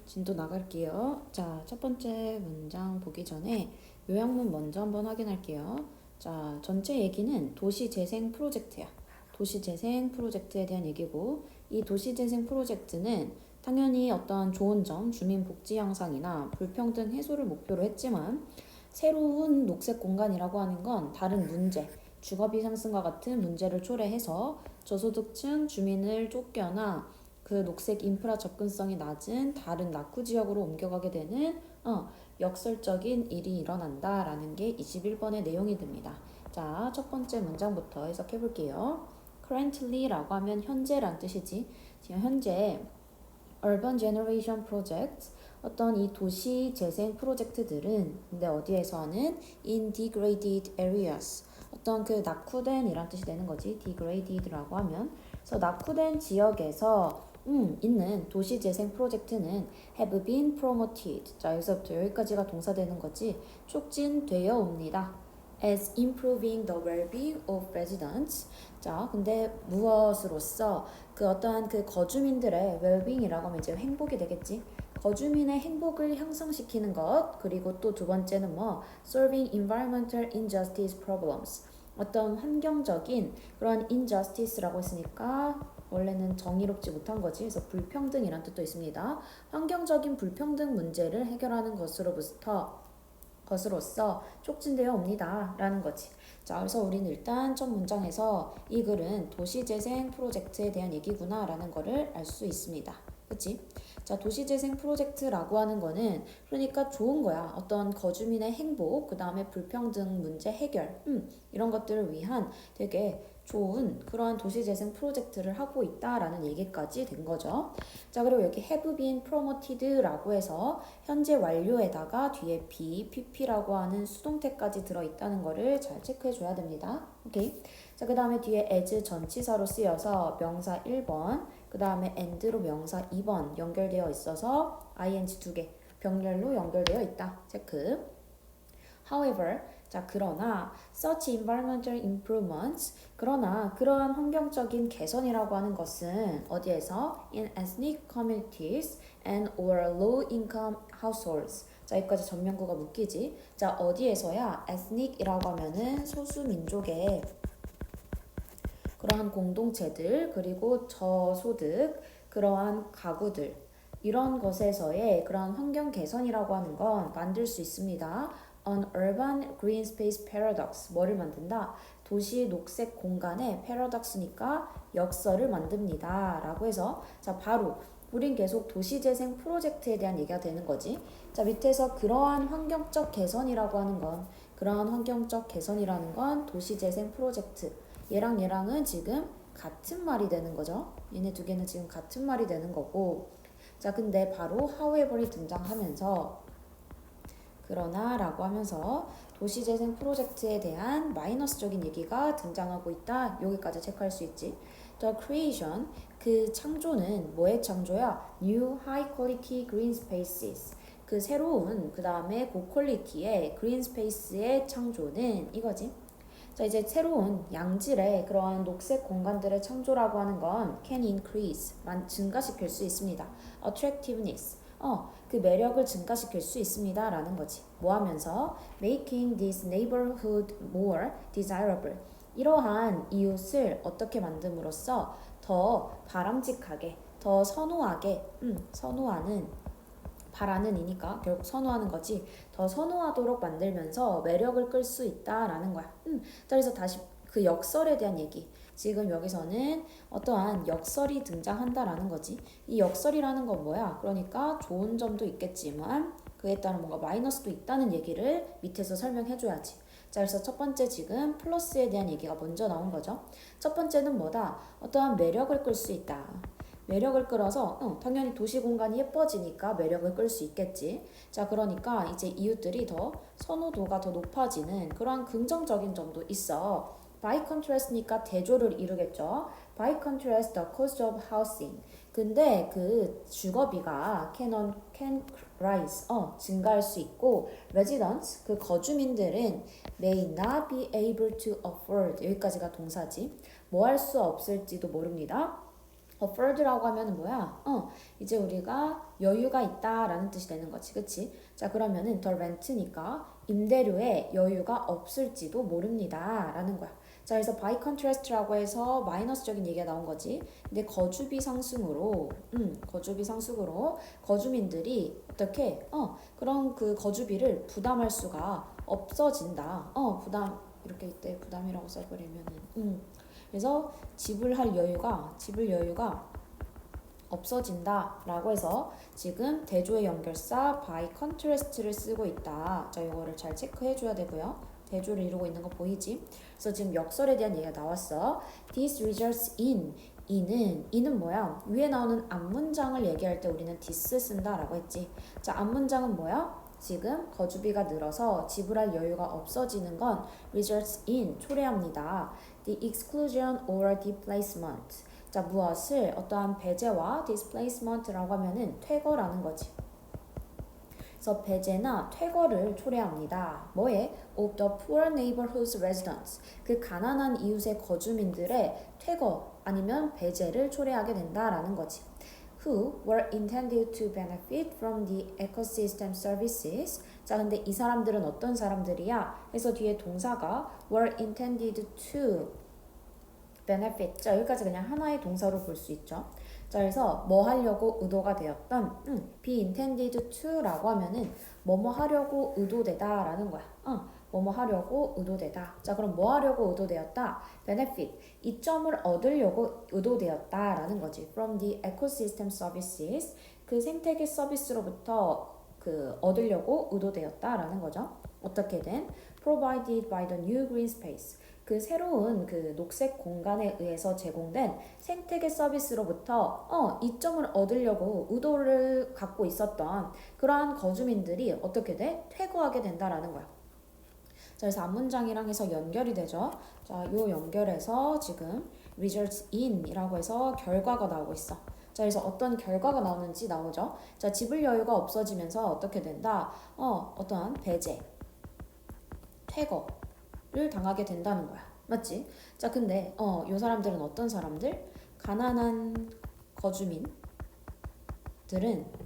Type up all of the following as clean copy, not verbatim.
진도 나갈게요. 자, 첫 번째 문장 보기 전에 요약문 먼저 한번 확인할게요. 자, 전체 얘기는 도시재생 프로젝트야. 도시재생 프로젝트에 대한 얘기고, 이 도시재생 프로젝트는 당연히 어떤 좋은 점, 주민 복지 향상이나 불평등 해소를 목표로 했지만, 새로운 녹색 공간이라고 하는 건 다른 문제, 주거비 상승과 같은 문제를 초래해서 저소득층 주민을 쫓겨나 그 녹색 인프라 접근성이 낮은 다른 낙후 지역으로 옮겨가게 되는 역설적인 일이 일어난다라는 게 21번의 내용이 됩니다. 자, 첫 번째 문장부터 해석해 볼게요. currently라고 하면 현재란 뜻이지. 지금 현재 urban generation projects 어떤 이 도시 재생 프로젝트들은 근데 어디에서 하는 in degraded areas 어떤 그 낙후된 이란 뜻이 되는 거지. degraded라고 하면 그래서 낙후된 지역에서 있는 도시재생 프로젝트는 have been promoted. 자, 여기서부터 여기까지가 동사되는 거지. 촉진되어 옵니다. as improving the well-being of residents. 자, 근데 무엇으로써 그 어떠한 그 거주민들의 well-being이라고 하면 이제 행복이 되겠지. 거주민의 행복을 향상시키는 것. 그리고 또 두 번째는 solving environmental injustice problems. 어떤 환경적인 그런 injustice라고 했으니까 원래는 정의롭지 못한 거지. 그래서 불평등이란 뜻도 있습니다. 환경적인 불평등 문제를 해결하는 것으로서 촉진되어 옵니다. 라는 거지. 자, 그래서 우리는 일단 첫 문장에서 이 글은 도시재생 프로젝트에 대한 얘기구나 라는 거를 알 수 있습니다. 그치? 자, 도시재생 프로젝트라고 하는 거는 그러니까 좋은 거야. 어떤 거주민의 행복, 그 다음에 불평등 문제 해결, 이런 것들을 위한 되게 좋은 그러한 도시재생 프로젝트를 하고 있다라는 얘기까지 된 거죠. 자, 그리고 여기 have been promoted라고 해서 현재 완료에다가 뒤에 be, pp라고 하는 수동태까지 들어있다는 거를 잘 체크해 줘야 됩니다. 오케이. 자, 그 다음에 뒤에 as 전치사로 쓰여서 명사 1번, 그 다음에 and로 명사 2번 연결되어 있어서 ing 2개 병렬로 연결되어 있다. 체크. However, 자, 그러나 such environmental improvements 그러나 그러한 환경적인 개선이라고 하는 것은 어디에서 in ethnic communities and or low income households 자, 여기까지 전면구가 묶이지. 자, 어디에서야 ethnic이라고 하면은 소수 민족의 그러한 공동체들 그리고 저소득 그러한 가구들 이런 것에서의 그러한 환경 개선이라고 하는 건 만들 수 있습니다. An urban green space paradox 뭐를 만든다? 도시 녹색 공간의 paradox니까 역설을 만듭니다. 라고 해서 자, 바로 우린 계속 도시재생 프로젝트에 대한 얘기가 되는 거지. 자, 밑에서 그러한 환경적 개선이라고 하는 건 그러한 환경적 개선이라는 건 도시재생 프로젝트 얘랑은 지금 같은 말이 되는 거죠. 얘네 두 개는 지금 같은 말이 되는 거고 자, 근데 바로 however이 등장하면서 그러나 라고 하면서 도시재생 프로젝트에 대한 마이너스적인 얘기가 등장하고 있다. 여기까지 체크할 수 있지. The creation, 그 창조는 뭐의 창조야? New high quality green spaces. 그 새로운 그 다음에 고퀄리티의 green space의 창조는 이거지. 자, 이제 새로운 양질의 그러한 녹색 공간들의 창조라고 하는 건 can increase, 증가시킬 수 있습니다. attractiveness, 그 매력을 증가시킬 수 있습니다. 라는 거지. 뭐 하면서? making this neighborhood more desirable. 이러한 이웃을 어떻게 만듦으로써 더 바람직하게, 더 선호하게, 선호하는 바라는 이니까 결국 선호하는 거지. 더 선호하도록 만들면서 매력을 끌 수 있다라는 거야. 자, 그래서 다시 그 역설에 대한 얘기. 지금 여기서는 어떠한 역설이 등장한다라는 거지. 이 역설이라는 건 뭐야? 그러니까 좋은 점도 있겠지만 그에 따른 뭔가 마이너스도 있다는 얘기를 밑에서 설명해줘야지. 자, 그래서 첫 번째 지금 플러스에 대한 얘기가 먼저 나온 거죠. 첫 번째는 뭐다? 어떠한 매력을 끌 수 있다. 매력을 끌어서 당연히 도시 공간이 예뻐지니까 매력을 끌 수 있겠지. 자, 그러니까 이제 이웃들이 더 선호도가 더 높아지는 그러한 긍정적인 점도 있어. By contrast니까 대조를 이루겠죠. By contrast, the cost of housing. 근데 그 주거비가 can rise, 증가할 수 있고 residents, 그 거주민들은 may not be able to afford. 여기까지가 동사지. 뭐 할 수 없을지도 모릅니다. afford라고 하면은 뭐야? 이제 우리가 여유가 있다라는 뜻이 되는 거지, 그치? 자, 그러면은 the rent니까 임대료에 여유가 없을지도 모릅니다라는 거야. 자, 그래서 by contrast라고 해서 마이너스적인 얘기가 나온 거지. 근데 거주비 상승으로, 거주민들이 어떻게, 그런 그 거주비를 부담할 수가 없어진다. 부담 이렇게 이때 부담이라고 써버리면은, 그래서 집을 여유가 없어진다라고 해서 지금 대조의 연결사 by contrast를 쓰고 있다. 자, 이거를 잘 체크해 줘야 되고요. 대조를 이루고 있는 거 보이지? 그래서 지금 역설에 대한 얘기가 나왔어. This results in 이는 뭐야? 위에 나오는 앞문장을 얘기할 때 우리는 this 쓴다라고 했지. 자, 앞문장은 뭐야? 지금 거주비가 늘어서 지불할 여유가 없어지는 건 results in 초래합니다. The exclusion or displacement. 자, 무엇을 어떠한 배제와 displacement라고 하면은 퇴거라는 거지. 그래서 배제나 퇴거를 초래합니다. 뭐에? Of the poor neighborhood's residents. 그 가난한 이웃의 거주민들의 퇴거 아니면 배제를 초래하게 된다라는 거지. Who were intended to benefit from the ecosystem services. 자, 근데 이 사람들은 어떤 사람들이야? 그래서 뒤에 동사가 were intended to benefit. 자, 여기까지 그냥 하나의 동사로 볼 수 있죠. 자, 그래서 뭐 하려고 의도가 되었던 be intended to라고 하면은 뭐뭐 하려고 의도되다 라는 거야. 뭐뭐 하려고 의도되다. 자, 그럼 뭐 하려고 의도되었다? benefit. 이점을 얻으려고 의도되었다 라는 거지. from the ecosystem services. 그 생태계 서비스로부터 그 얻으려고 의도되었다 라는 거죠. 어떻게든 provided by the new green space. 그 새로운 그 녹색 공간에 의해서 제공된 생태계 서비스로부터 이점을 얻으려고 의도를 갖고 있었던 그러한 거주민들이 어떻게 돼? 퇴거하게 된다라는 거야. 자, 그래서 앞문장이랑 해서 연결이 되죠. 자, 요 연결해서 지금 results in이라고 해서 결과가 나오고 있어. 자, 그래서 어떤 결과가 나오는지 나오죠. 자, 지불 여유가 없어지면서 어떻게 된다? 어떠한 배제, 퇴거를 당하게 된다는 거야. 맞지? 자, 근데 요 사람들은 어떤 사람들? 가난한 거주민들은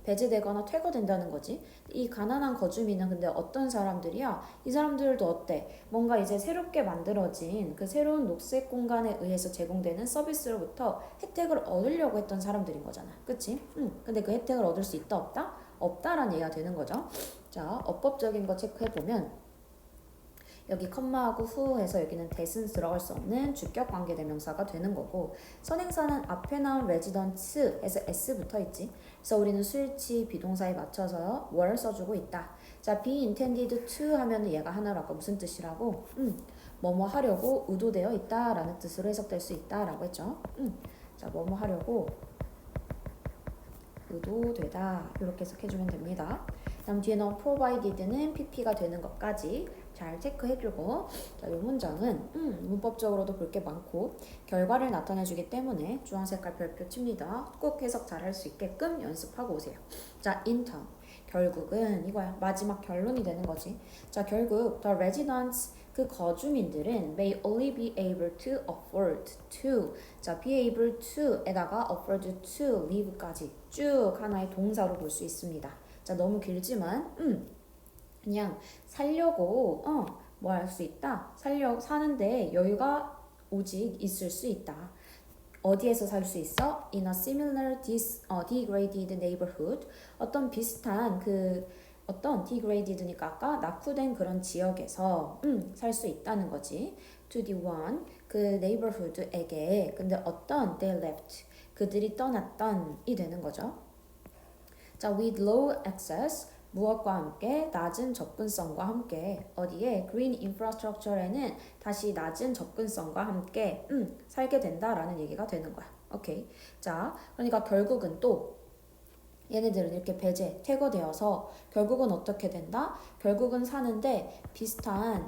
배제되거나 퇴거된다는 거지. 이 가난한 거주민은 근데 어떤 사람들이야? 이 사람들도 어때? 뭔가 이제 새롭게 만들어진 그 새로운 녹색 공간에 의해서 제공되는 서비스로부터 혜택을 얻으려고 했던 사람들인 거잖아. 그치? 근데 그 혜택을 얻을 수 있다 없다? 없다라는 얘기가 되는 거죠. 자, 어법적인 거 체크해보면 여기 컴마하고 후 해서 여기는 대신 들어갈 수 없는 주격 관계 대명사가 되는 거고, 선행사는 앞에 나온 residents 에서 s 붙어 있지. 그래서 우리는 수일치 비동사에 맞춰서 were 써주고 있다. 자, be intended to 하면은 얘가 하나로 아까 무슨 뜻이라고? 뭐뭐 하려고 의도되어 있다라는 뜻으로 해석될 수 있다라고 했죠. 자, 뭐뭐 하려고 의도되다 이렇게 해석해주면 됩니다. 다음 뒤에 나온 provided는 pp가 되는 것까지 잘 체크해주고, 자, 이 문장은 문법적으로도 볼 게 많고 결과를 나타내주기 때문에 주황색깔 별표 칩니다. 꼭 해석 잘 할 수 있게끔 연습하고 오세요. 자, in turn 결국은 이거야. 마지막 결론이 되는 거지. 자, 결국 the residents 그 거주민들은 may only be able to afford to. 자, be able to에다가 afford to live까지 쭉 하나의 동사로 볼 수 있습니다. 자, 너무 길지만 그냥 살려고 뭐 할 수 있다. 사는데 여유가 오직 있을 수 있다. 어디에서 살 수 있어? In a similar degraded neighborhood. 어떤 비슷한 어떤 degraded니까 아까 낙후된 그런 지역에서 살 수 있다는 거지. To the one 그 neighborhood에게. 근데 어떤 they left 그들이 떠났던이 되는 거죠. 자, with low access 무엇과 함께 낮은 접근성과 함께 어디에 green infrastructure에는 다시 낮은 접근성과 함께 살게 된다라는 얘기가 되는 거야. 오케이. 자, 그러니까 결국은 또 얘네들은 이렇게 배제, 퇴거되어서 결국은 어떻게 된다? 결국은 사는데 비슷한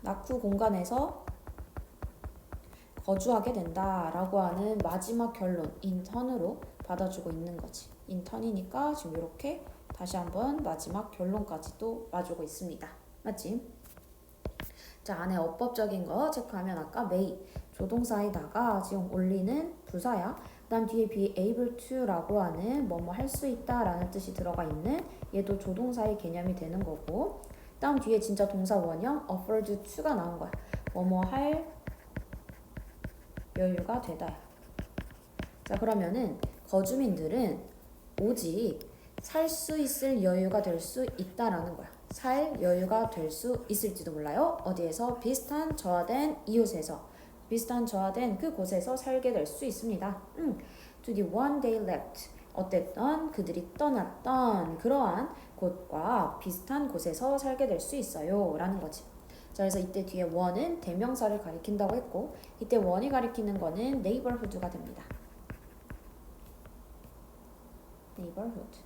낙후 공간에서 거주하게 된다라고 하는 마지막 결론 인턴으로 받아주고 있는 거지. 인턴이니까 지금 이렇게 다시 한번 마지막 결론까지 또 봐주고 있습니다. 맞지? 자, 안에 어법적인 거 체크하면 아까 may 조동사에다가 지금 올리는 부사야. 그 다음 뒤에 be able to라고 하는 뭐뭐 할 수 있다 라는 뜻이 들어가 있는 얘도 조동사의 개념이 되는 거고, 그 다음 뒤에 진짜 동사 원형 afford to가 나온 거야. 뭐뭐 할 여유가 되다. 자, 그러면은 거주민들은 오직 살 수 있을 여유가 될 수 있다라는 거야. 살 여유가 될 수 있을지도 몰라요. 어디에서? 비슷한 저하된 이웃에서, 비슷한 저하된 그곳에서 살게 될 수 있습니다. To the one they left. 어땠던 그들이 떠났던 그러한 곳과 비슷한 곳에서 살게 될 수 있어요 라는 거지. 자, 그래서 이때 뒤에 one은 대명사를 가리킨다고 했고, 이때 one이 가리키는 거는 neighborhood가 됩니다. neighborhood.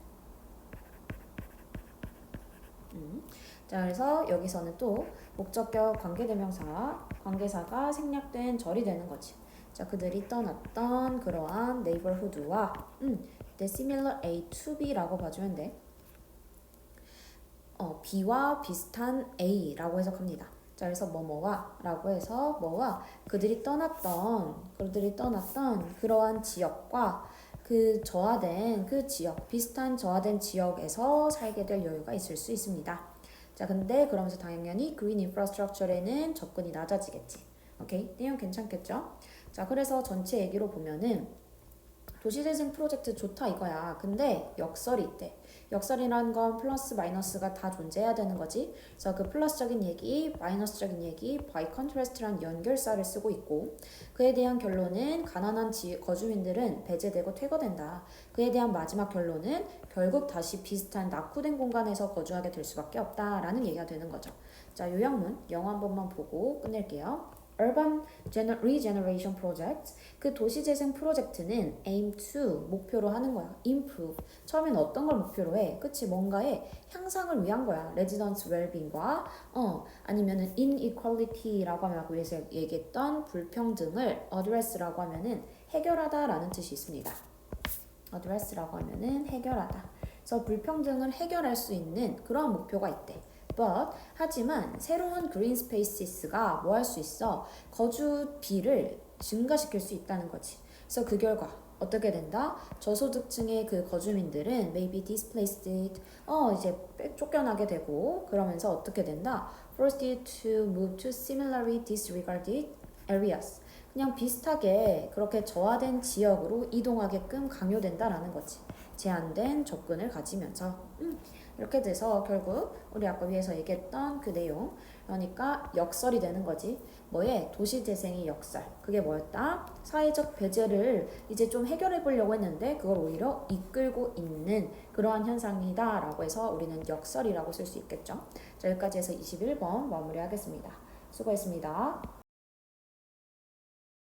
자, 그래서 여기서는 또 목적격 관계대명사, 관계사가 생략된 절이 되는 거지. 자, 그들이 떠났던 그러한 neighborhood와 이때 similar A to B라고 봐주면 돼. B와 비슷한 A라고 해석합니다. 자, 그래서 뭐뭐와 라고 해서 뭐와 그들이 떠났던 그러한 지역과 그 저하된 그 지역, 비슷한 저하된 지역에서 살게 될 여유가 있을 수 있습니다. 자, 근데 그러면서 당연히 green infrastructure에는 접근이 낮아지겠지. 오케이? 내용 괜찮겠죠? 자, 그래서 전체 얘기로 보면은 도시재생 프로젝트 좋다 이거야. 근데 역설이 있대. 역설이라는 건 플러스 마이너스가 다 존재해야 되는 거지. 그래서 그 플러스적인 얘기, 마이너스적인 얘기, by contrast라는 연결사를 쓰고 있고, 그에 대한 결론은 가난한 거주민들은 배제되고 퇴거된다. 그에 대한 마지막 결론은 결국 다시 비슷한 낙후된 공간에서 거주하게 될 수밖에 없다라는 얘기가 되는 거죠. 자, 요약문 영어 한 번만 보고 끝낼게요. Urban Regeneration Project, 그 도시재생 프로젝트는 aim to, 목표로 하는 거야. improve, 처음엔 어떤 걸 목표로 해? 그치, 뭔가의 향상을 위한 거야. residents well-being과 아니면은 inequality라고 하면 아까 위에서 얘기했던 불평등을 address라고 하면은 해결하다라는 뜻이 있습니다. address라고 하면은 해결하다. 그래서 불평등을 해결할 수 있는 그런 목표가 있대. But, 하지만 새로운 green spaces가 뭐 할 수 있어? 거주비를 증가시킬 수 있다는 거지. 그래서 그 결과 어떻게 된다? 저소득층의 그 거주민들은 maybe displaced, 이제 쫓겨나게 되고, 그러면서 어떻게 된다? Forced to move to similarly disregarded areas. 그냥 비슷하게 그렇게 저하된 지역으로 이동하게끔 강요된다라는 거지. 제한된 접근을 가지면서. 이렇게 돼서 결국 우리 아까 위에서 얘기했던 그 내용, 그러니까 역설이 되는 거지. 뭐에? 도시재생의 역설. 그게 뭐였다? 사회적 배제를 이제 좀 해결해 보려고 했는데 그걸 오히려 이끌고 있는 그러한 현상이다 라고 해서 우리는 역설이라고 쓸 수 있겠죠. 자, 여기까지 해서 21번 마무리하겠습니다. 수고했습니다.